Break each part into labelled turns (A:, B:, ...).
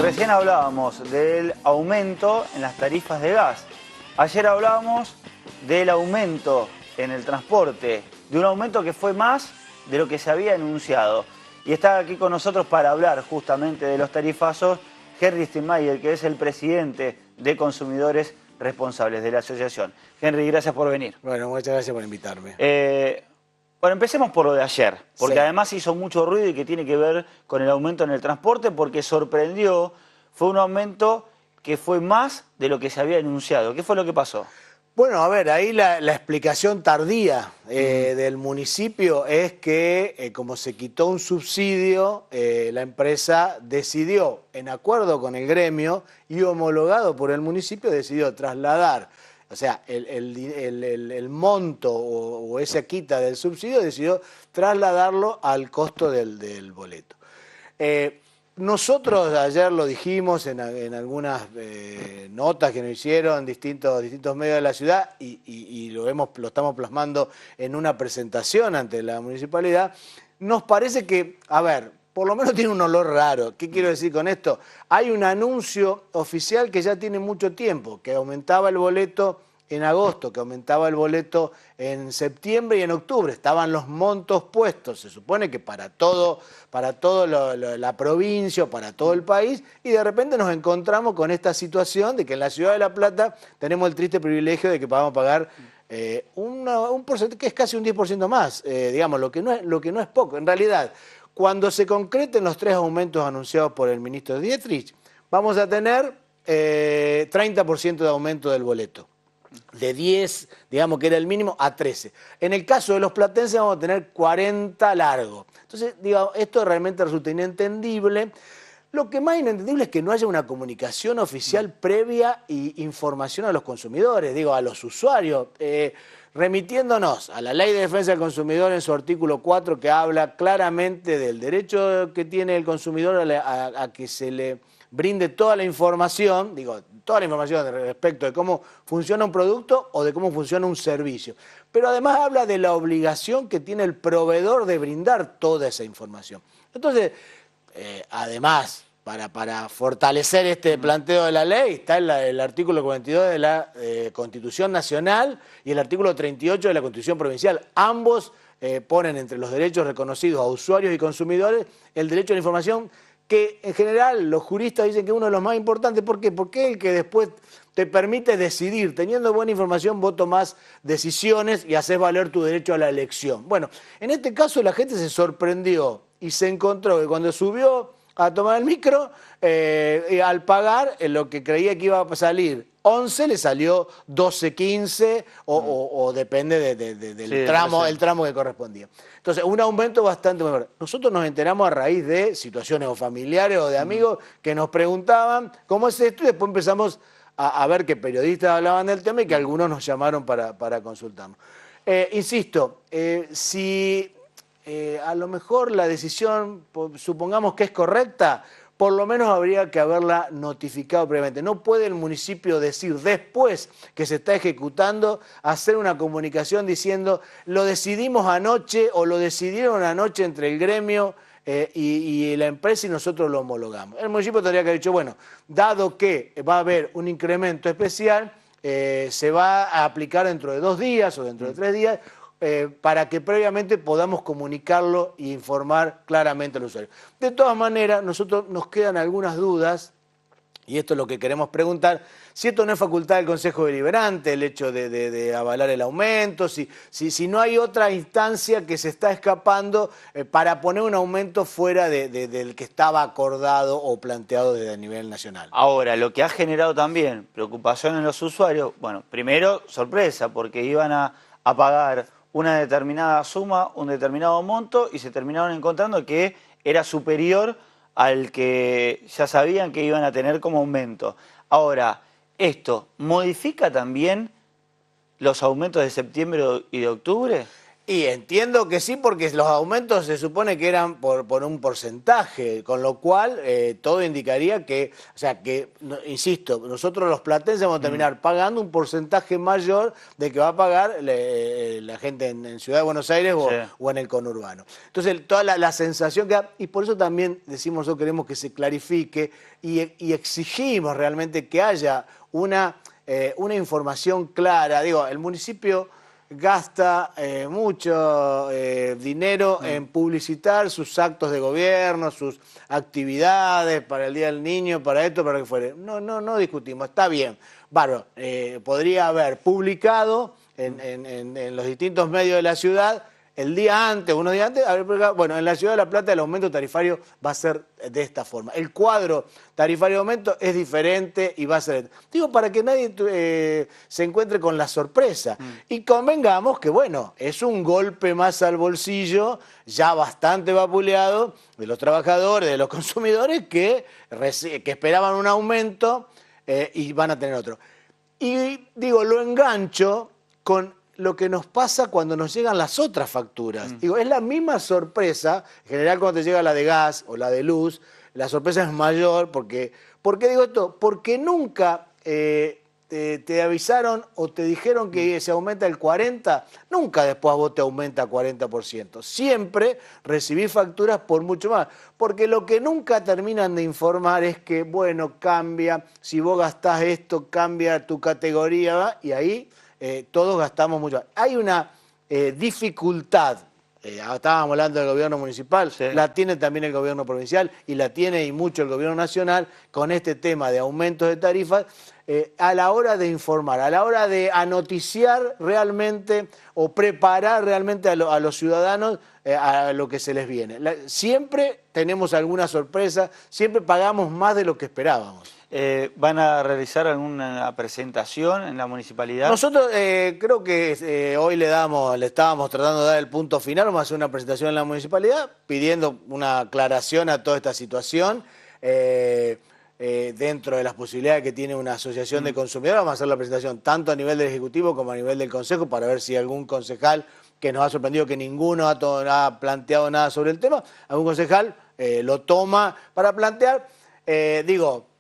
A: Recién hablábamos del aumento en las tarifas de gas. Ayer hablábamos del aumento en el transporte, de un aumento que fue más de lo que se había anunciado. Y está aquí con nosotros para hablar justamente de los tarifazos Henry Steinmeier, que es el presidente de Consumidores Responsables de la asociación. Henry, gracias por venir.
B: Bueno, muchas gracias por invitarme.
A: Bueno, empecemos por lo de ayer, porque
B: Sí.
A: además hizo mucho ruido y que tiene que ver con el aumento en el transporte, porque sorprendió, fue un aumento que fue más de lo que se había anunciado. ¿Qué fue lo que pasó?
B: Bueno, a ver, ahí la explicación tardía del municipio es que como se quitó un subsidio, la empresa decidió, en acuerdo con el gremio y homologado por el municipio, decidió trasladar, o sea, el monto o esa quita del subsidio decidió trasladarlo al costo del boleto. Nosotros ayer lo dijimos en algunas notas que nos hicieron distintos medios de la ciudad y lo estamos plasmando en una presentación ante la municipalidad. Nos parece que, a ver, por lo menos tiene un olor raro. ¿Qué quiero decir con esto? Hay un anuncio oficial que ya tiene mucho tiempo, que aumentaba el boleto en agosto, que aumentaba el boleto en septiembre y en octubre. Estaban los montos puestos, se supone que para todo la provincia, para todo el país, y de repente nos encontramos con esta situación de que en la ciudad de La Plata tenemos el triste privilegio de que vamos a pagar un porcentaje que es casi un 10% más, digamos, lo que no es poco. En realidad, cuando se concreten los 3 aumentos anunciados por el ministro Dietrich, vamos a tener 30% de aumento del boleto. De 10, digamos que era el mínimo, a 13. En el caso de los platenses vamos a tener 40 largo. Entonces, digamos, esto realmente resulta inentendible. Lo que más inentendible es que no haya una comunicación oficial previa y información a los consumidores, digo, a los usuarios, remitiéndonos a la Ley de Defensa del Consumidor en su artículo 4, que habla claramente del derecho que tiene el consumidor a que se le brinde toda la información, digo, toda la información respecto de cómo funciona un producto o de cómo funciona un servicio. Pero además habla de la obligación que tiene el proveedor de brindar toda esa información. Entonces, además, para fortalecer este planteo de la ley, está el artículo 42 de la Constitución Nacional y el artículo 38 de la Constitución Provincial. Ambos ponen entre los derechos reconocidos a usuarios y consumidores el derecho a la información, que en general los juristas dicen que es uno de los más importantes. ¿Por qué? Porque es el que después te permite decidir. Teniendo buena información, vos tomás decisiones y haces valer tu derecho a la elección. Bueno, en este caso la gente se sorprendió y se encontró que cuando subió a tomar el micro, al pagar lo que creía que iba a salir 11, le salió 12, 15 o depende del tramo, el tramo que correspondía. Entonces, un aumento bastante menor. Nosotros nos enteramos a raíz de situaciones o familiares o de amigos que nos preguntaban cómo es esto, y después empezamos a ver que periodistas hablaban del tema y que algunos nos llamaron para consultarnos. Insisto, si a lo mejor la decisión, supongamos que es correcta, por lo menos habría que haberla notificado previamente. No puede el municipio decir después que se está ejecutando, hacer una comunicación diciendo lo decidimos anoche o lo decidieron anoche entre el gremio y la empresa y nosotros lo homologamos. El municipio tendría que haber dicho, bueno, dado que va a haber un incremento especial, se va a aplicar dentro de 2 días o dentro de 3 días, para que previamente podamos comunicarlo e informar claramente al usuario. De todas maneras, nosotros nos quedan algunas dudas, y esto es lo que queremos preguntar, si esto no es facultad del Consejo Deliberante, el hecho de avalar el aumento, si no hay otra instancia que se está escapando para poner un aumento fuera del que estaba acordado o planteado desde a nivel nacional.
A: Ahora, lo que ha generado también preocupación en los usuarios, bueno, primero, sorpresa, porque iban a pagar una determinada suma, un determinado monto, y se terminaron encontrando que era superior al que ya sabían que iban a tener como aumento. Ahora, ¿esto modifica también los aumentos de septiembre y de octubre?
B: Y entiendo que sí, porque los aumentos se supone que eran por un porcentaje, con lo cual todo indicaría que, o sea, que, insisto, nosotros los platenses vamos a terminar pagando un porcentaje mayor de que va a pagar la gente en Ciudad de Buenos Aires o en el conurbano. Entonces, toda la sensación que da, y por eso también decimos nosotros queremos que se clarifique y exigimos realmente que haya una información clara. Digo, el municipio gasta mucho dinero en publicitar sus actos de gobierno, sus actividades para el Día del Niño, para esto, para lo que fuere. No discutimos, está bien. Bárbaro, podría haber publicado en los distintos medios de la ciudad el día antes, unos días antes, bueno, en la ciudad de La Plata el aumento tarifario va a ser de esta forma. El cuadro tarifario de aumento es diferente y va a ser... Digo, para que nadie se encuentre con la sorpresa. Y convengamos que, bueno, es un golpe más al bolsillo, ya bastante vapuleado, de los trabajadores, de los consumidores, que esperaban un aumento y van a tener otro. Y digo, lo engancho con lo que nos pasa cuando nos llegan las otras facturas. Digo, es la misma sorpresa, en general cuando te llega la de gas o la de luz, la sorpresa es mayor, porque, ¿por qué digo esto? Porque nunca te avisaron o te dijeron que se aumenta el 40%, nunca después a vos te aumenta 40%. Siempre recibís facturas por mucho más, porque lo que nunca terminan de informar es que, bueno, cambia, si vos gastás esto, cambia tu categoría, ¿va? Y ahí... todos gastamos mucho. Hay una dificultad, estábamos hablando del gobierno municipal, la tiene también el gobierno provincial y la tiene y mucho el gobierno nacional con este tema de aumentos de tarifas, a la hora de informar, a la hora de anoticiar realmente o preparar realmente a los ciudadanos a lo que se les viene. Siempre tenemos alguna sorpresa, siempre pagamos más de lo que esperábamos.
A: ¿Van a realizar alguna presentación en la municipalidad?
B: Nosotros creo que hoy le estábamos tratando de dar el punto final, vamos a hacer una presentación en la municipalidad pidiendo una aclaración a toda esta situación. Dentro de las posibilidades que tiene una asociación de consumidores, vamos a hacer la presentación tanto a nivel del Ejecutivo como a nivel del Consejo para ver si algún concejal, que nos ha sorprendido que ninguno ha planteado nada sobre el tema, algún concejal lo toma para plantear,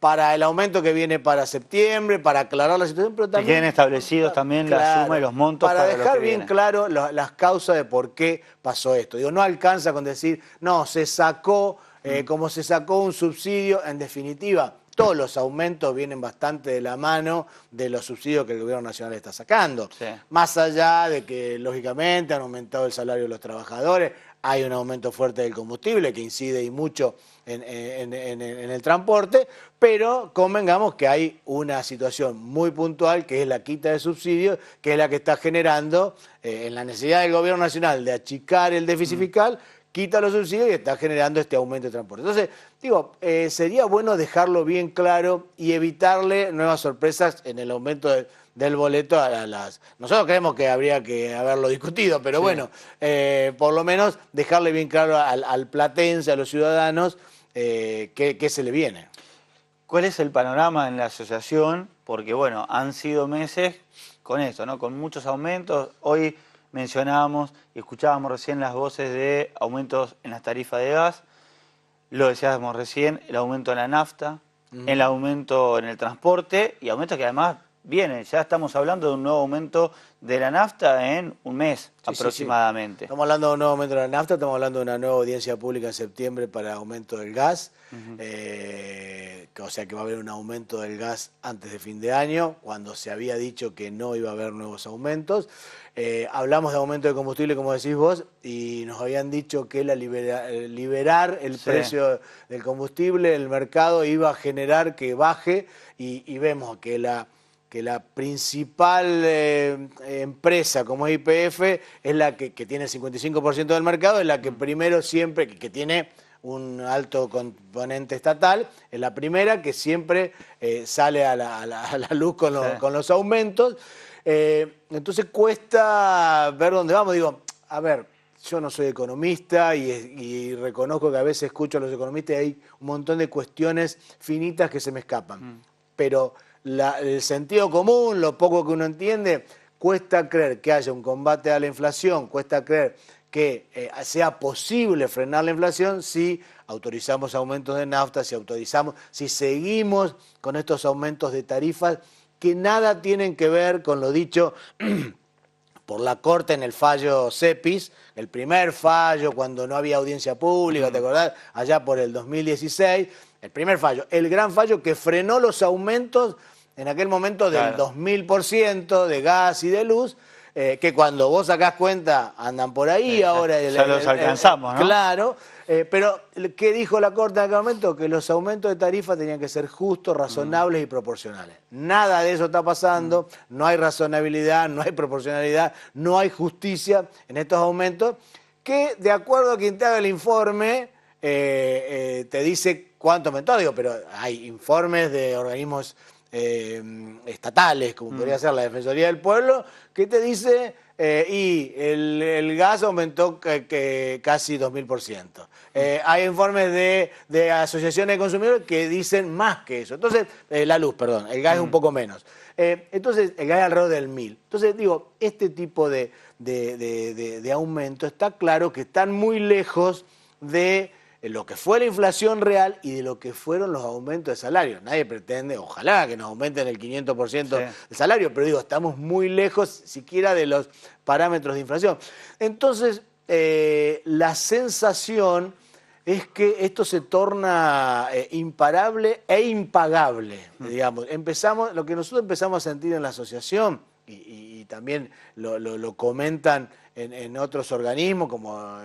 B: para el aumento que viene para septiembre, para aclarar la situación, pero también...
A: Que queden establecidos también la suma y los montos para
B: dejar bien claro las causas de por qué pasó esto. No alcanza con decir, no, se sacó, como se sacó un subsidio, en definitiva, todos los aumentos vienen bastante de la mano de los subsidios que el gobierno nacional está sacando. Sí. Más allá de que, lógicamente, han aumentado el salario de los trabajadores, hay un aumento fuerte del combustible que incide y mucho en el transporte, pero convengamos que hay una situación muy puntual que es la quita de subsidios, que es la que está generando en la necesidad del gobierno nacional de achicar el déficit fiscal, quita los subsidios y está generando este aumento de transporte. Entonces, sería bueno dejarlo bien claro y evitarle nuevas sorpresas en el aumento del boleto a las... Nosotros creemos que habría que haberlo discutido, pero bueno, por lo menos dejarle bien claro al platense, a los ciudadanos, qué se le viene.
A: ¿Cuál es el panorama en la asociación? Porque, bueno, han sido meses con esto, ¿no? Con muchos aumentos. Hoy mencionábamos y escuchábamos recién las voces de aumentos en las tarifas de gas. Lo decíamos recién, el aumento en la nafta, el aumento en el transporte y aumentos que además vienen. Ya estamos hablando de un nuevo aumento de la nafta en un mes aproximadamente.
B: Estamos hablando de un nuevo aumento de la nafta, estamos hablando de una nueva audiencia pública en septiembre para aumento del gas. O sea que va a haber un aumento del gas antes de fin de año, cuando se había dicho que no iba a haber nuevos aumentos. Hablamos de aumento de combustible, como decís vos, y nos habían dicho que liberar el precio del combustible, el mercado iba a generar que baje, y vemos que la principal empresa como YPF es la que tiene el 55% del mercado, es la que primero siempre, que tiene un alto componente estatal, es la primera que siempre sale a la luz con los aumentos. Entonces cuesta ver dónde vamos. Digo, a ver, yo no soy economista y reconozco que a veces escucho a los economistas y hay un montón de cuestiones finitas que se me escapan. Pero el sentido común, lo poco que uno entiende, cuesta creer que haya un combate a la inflación, cuesta creer que sea posible frenar la inflación si autorizamos aumentos de nafta, si seguimos con estos aumentos de tarifas que nada tienen que ver con lo dicho por la Corte en el fallo CEPIS, el primer fallo cuando no había audiencia pública, ¿te acordás? Allá por el 2016, el primer fallo, el gran fallo que frenó los aumentos en aquel momento del 2000% de gas y de luz, que cuando vos sacás cuenta andan por ahí ahora.
A: Ya los alcanzamos, ¿no?
B: Claro, pero ¿qué dijo la Corte en aquel momento? Que los aumentos de tarifa tenían que ser justos, razonables y proporcionales. Nada de eso está pasando, no hay razonabilidad, no hay proporcionalidad, no hay justicia en estos aumentos, que de acuerdo a quien te haga el informe, te dice cuánto aumentó, digo, pero hay informes de organismos estatales, como podría ser la Defensoría del Pueblo, que te dice, y el gas aumentó casi 2000%. Hay informes de asociaciones de consumidores que dicen más que eso. Entonces, la luz, perdón, el gas es un poco menos. Entonces, el gas es alrededor del 1000. Entonces, digo, este tipo de aumento está claro que están muy lejos de lo que fue la inflación real y de lo que fueron los aumentos de salario. Nadie pretende, ojalá, que nos aumenten el 500% de salario, pero digo, estamos muy lejos siquiera de los parámetros de inflación. Entonces, la sensación es que esto se torna imparable e impagable, digamos. Lo que nosotros empezamos a sentir en la asociación, y también lo comentan en otros organismos, como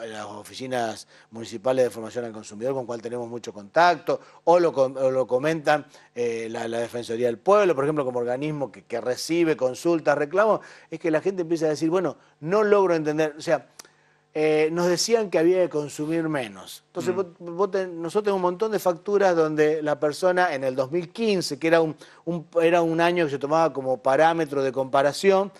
B: las oficinas municipales de formación al consumidor, con cual tenemos mucho contacto, o lo comentan la Defensoría del Pueblo, por ejemplo, como organismo que recibe consultas, reclamos, es que la gente empieza a decir, bueno, no logro entender, o sea, nos decían que había que consumir menos. Entonces, nosotros tenemos un montón de facturas donde la persona en el 2015, que era un año que se tomaba como parámetro de comparación,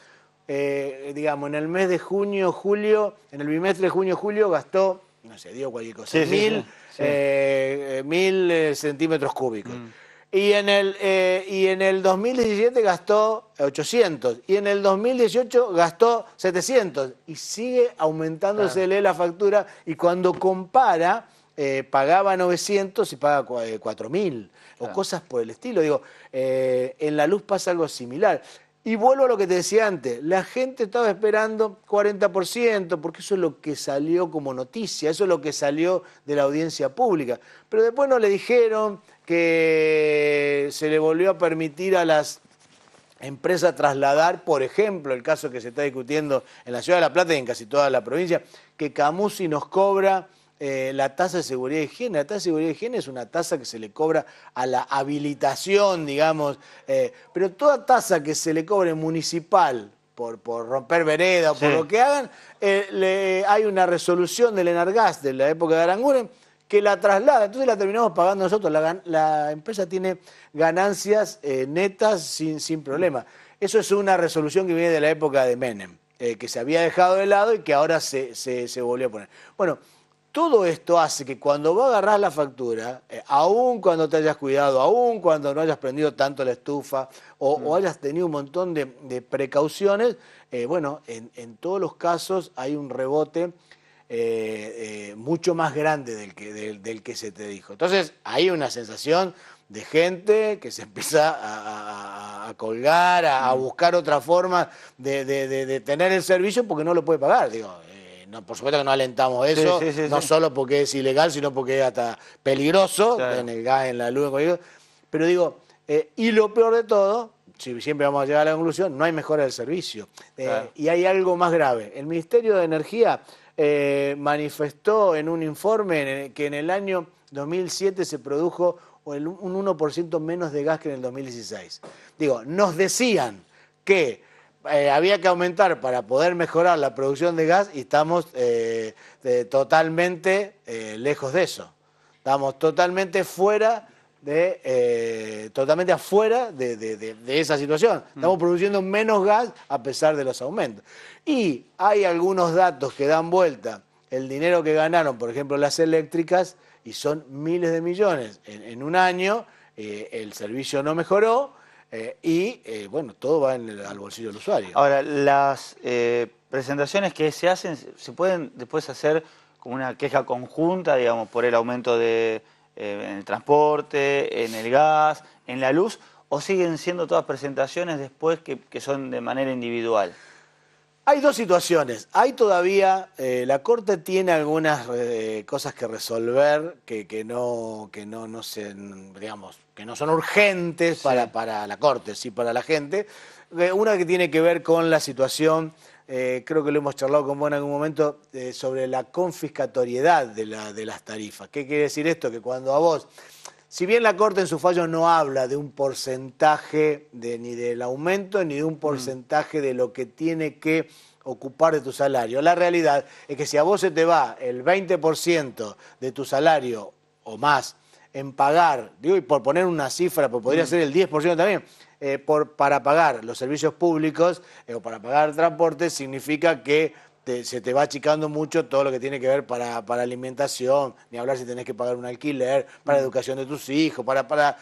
B: digamos, en el mes de junio, julio, en el bimestre de junio, julio, gastó, no sé, digo cualquier cosa, 1000 centímetros cúbicos. Y en el 2017 gastó 800, y en el 2018 gastó 700, y sigue aumentándosele la factura, y cuando compara, pagaba 900 y paga 4000, o cosas por el estilo. Digo, en la luz pasa algo similar. Y vuelvo a lo que te decía antes, la gente estaba esperando 40%, porque eso es lo que salió como noticia, eso es lo que salió de la audiencia pública. Pero después no le dijeron que se le volvió a permitir a las empresas trasladar, por ejemplo, el caso que se está discutiendo en la Ciudad de La Plata y en casi toda la provincia, que Camusi nos cobra la tasa de seguridad y higiene. La tasa de seguridad y higiene es una tasa que se le cobra a la habilitación, digamos, pero toda tasa que se le cobre municipal por romper vereda o por lo que hagan, hay una resolución del Enargas de la época de Aranguren que la traslada, entonces la terminamos pagando nosotros. La empresa tiene ganancias netas sin problema. Eso es una resolución que viene de la época de Menem, que se había dejado de lado y que ahora se volvió a poner. Bueno, todo esto hace que cuando vos agarrás la factura, aún cuando te hayas cuidado, aún cuando no hayas prendido tanto la estufa o hayas tenido un montón de precauciones, bueno, en todos los casos hay un rebote mucho más grande del que se te dijo. Entonces hay una sensación de gente que se empieza a colgar, a buscar otra forma de tener el servicio porque no lo puede pagar, digo. No, por supuesto que no alentamos eso, no solo porque es ilegal, sino porque es hasta peligroso, en el gas, en la luz, en cualquier cosa. Pero digo, y lo peor de todo, si siempre vamos a llegar a la conclusión, no hay mejora del servicio. Y hay algo más grave. El Ministerio de Energía manifestó en un informe que en el año 2007 se produjo un 1% menos de gas que en el 2016. Digo, nos decían que había que aumentar para poder mejorar la producción de gas y estamos totalmente lejos de eso. Estamos totalmente afuera de esa situación. Estamos produciendo menos gas a pesar de los aumentos. Y hay algunos datos que dan vuelta. El dinero que ganaron, por ejemplo, las eléctricas, y son miles de millones en un año, el servicio no mejoró. Bueno, todo va al bolsillo del usuario.
A: Ahora, las presentaciones que se hacen, ¿se pueden después hacer como una queja conjunta, digamos, por el aumento en el transporte, en el gas, en la luz, o siguen siendo todas presentaciones después que son de manera individual?
B: Hay dos situaciones. Hay todavía, la Corte tiene algunas cosas que resolver que no digamos, que no son urgentes
A: Sí.
B: para la Corte, sí para la gente. Una que tiene que ver con la situación, creo que lo hemos charlado con vos en algún momento, sobre la confiscatoriedad de las tarifas. ¿Qué quiere decir esto? Que cuando a vos, si bien la Corte en su fallo no habla de un porcentaje ni del aumento ni de un porcentaje de lo que tiene que ocupar de tu salario, la realidad es que si a vos se te va el 20% de tu salario o más en pagar, digo, y por poner una cifra, pues podría ser el 10% también, para pagar los servicios públicos o para pagar el transporte, significa que se te va achicando mucho todo lo que tiene que ver para alimentación, ni hablar si tenés que pagar un alquiler, para educación de tus hijos, para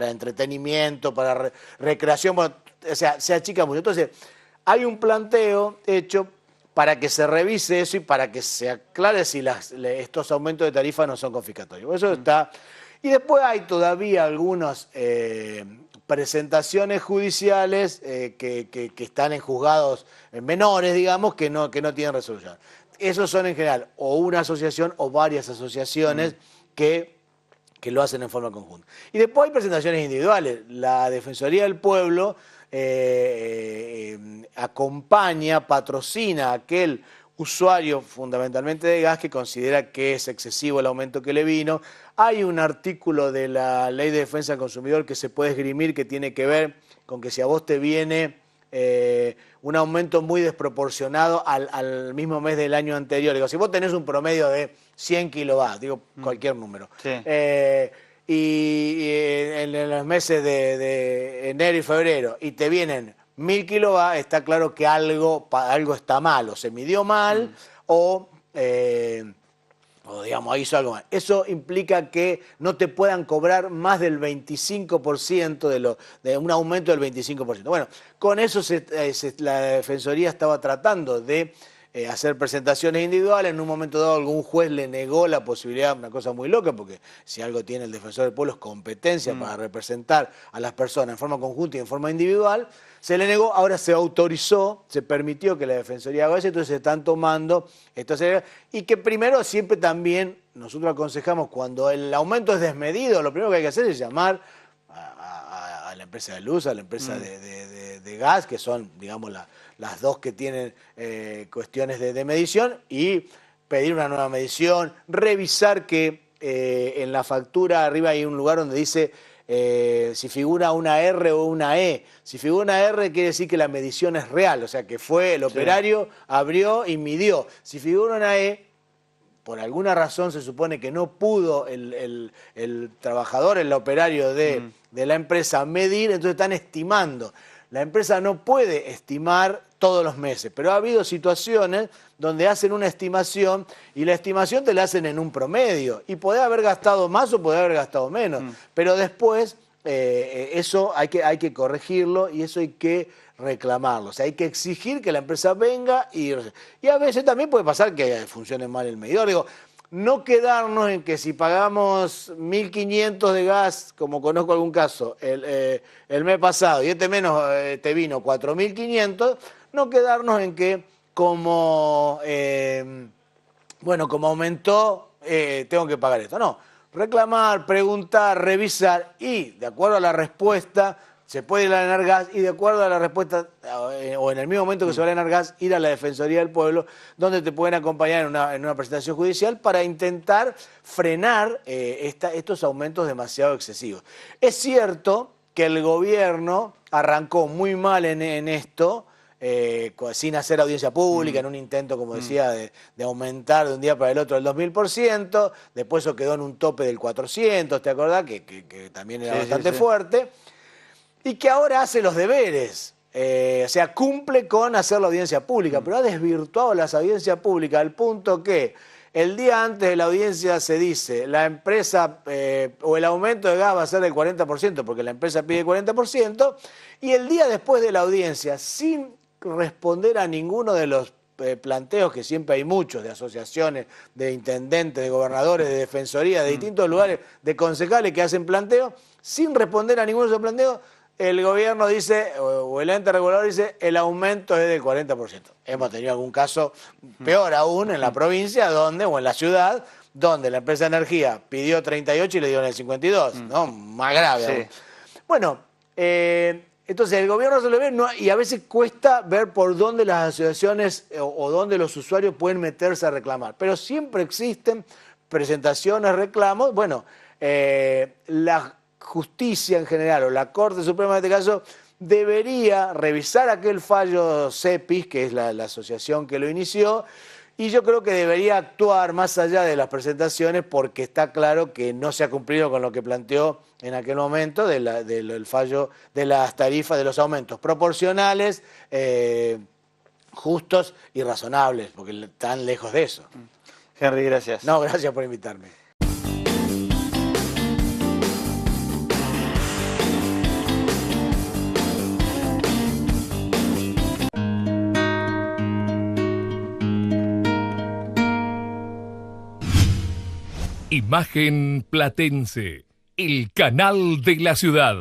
B: entretenimiento, para recreación, bueno, o sea, se achica mucho. Entonces, hay un planteo hecho para que se revise eso y para que se aclare si estos aumentos de tarifa no son confiscatorios. Eso está. Y después hay todavía algunas presentaciones judiciales que están en juzgados menores, digamos, que no tienen resolución. Esos son en general o una asociación o varias asociaciones que lo hacen en forma conjunta. Y después hay presentaciones individuales. La Defensoría del Pueblo acompaña, patrocina a aquel usuario fundamentalmente de gas que considera que es excesivo el aumento que le vino. Hay un artículo de la Ley de Defensa del Consumidor que se puede esgrimir que tiene que ver con que si a vos te viene un aumento muy desproporcionado al mismo mes del año anterior, digo, si vos tenés un promedio de 100 kilovatios, digo cualquier número,
A: Sí.
B: Y en los meses de enero y febrero y te vienen 1000 kilovatios, está claro que algo está mal, o se midió mal, o digamos, hizo algo mal. Eso implica que no te puedan cobrar más del 25% de un aumento del 25%. Bueno, con eso la Defensoría estaba tratando de hacer presentaciones individuales. En un momento dado algún juez le negó la posibilidad, una cosa muy loca, porque si algo tiene el Defensor del Pueblo es competencia para representar a las personas en forma conjunta y en forma individual. Se le negó, ahora se autorizó, se permitió que la Defensoría haga eso, entonces se están tomando esto. Y que primero siempre también nosotros aconsejamos, cuando el aumento es desmedido, lo primero que hay que hacer es llamar a la empresa de luz, a la empresa de gas, que son, digamos, las dos que tienen cuestiones de medición, y pedir una nueva medición, revisar que en la factura arriba hay un lugar donde dice si figura una R o una E. Si figura una R quiere decir que la medición es real, o sea que fue el operario, abrió y midió. Si figura una E, por alguna razón se supone que no pudo el trabajador, el operario de la empresa medir, entonces están estimando. La empresa no puede estimar todos los meses, pero ha habido situaciones donde hacen una estimación y la estimación te la hacen en un promedio y podés haber gastado más o podés haber gastado menos, pero después eso hay que corregirlo y eso hay que reclamarlo. O sea, hay que exigir que la empresa venga y a veces también puede pasar que funcione mal el medidor. Digo, no quedarnos en que si pagamos 1.500 de gas, como conozco algún caso, el mes pasado y menos te vino 4.500, no quedarnos en que como aumentó, tengo que pagar esto. No, reclamar, preguntar, revisar y de acuerdo a la respuesta se puede ir a la Enargas y de acuerdo a la respuesta, o en el mismo momento que se va a la Enargas, ir a la Defensoría del Pueblo, donde te pueden acompañar en una presentación judicial para intentar frenar estos aumentos demasiado excesivos. Es cierto que el gobierno arrancó muy mal en esto, sin hacer audiencia pública, en un intento, como decía, de aumentar de un día para el otro el 2000%, después eso quedó en un tope del 400%, ¿te acordás? Que también era bastante fuerte. Y que ahora hace los deberes, o sea, cumple con hacer la audiencia pública, pero ha desvirtuado las audiencias públicas al punto que el día antes de la audiencia se dice, la empresa o el aumento de gas va a ser del 40%, porque la empresa pide 40%, y el día después de la audiencia, sin responder a ninguno de los planteos, que siempre hay muchos, de asociaciones, de intendentes, de gobernadores, de defensoría, de distintos lugares, de concejales que hacen planteos, sin responder a ninguno de esos planteos, el gobierno dice, o el ente regulador dice, el aumento es del 40%. Hemos tenido algún caso peor aún en la provincia, donde, o en la ciudad, donde la empresa de energía pidió 38 y le dieron el 52, ¿no? Más grave aún. Bueno, entonces el gobierno se lo ve y a veces cuesta ver por dónde las asociaciones o dónde los usuarios pueden meterse a reclamar. Pero siempre existen presentaciones, reclamos. Bueno, la justicia en general o la Corte Suprema en este caso debería revisar aquel fallo CEPIS, que es la asociación que lo inició, y yo creo que debería actuar más allá de las presentaciones, porque está claro que no se ha cumplido con lo que planteó en aquel momento del fallo de las tarifas, de los aumentos proporcionales, justos y razonables, porque están lejos de eso.
A: Henry, gracias.
B: No, gracias por invitarme.
C: Imagen Platense, el canal de la ciudad.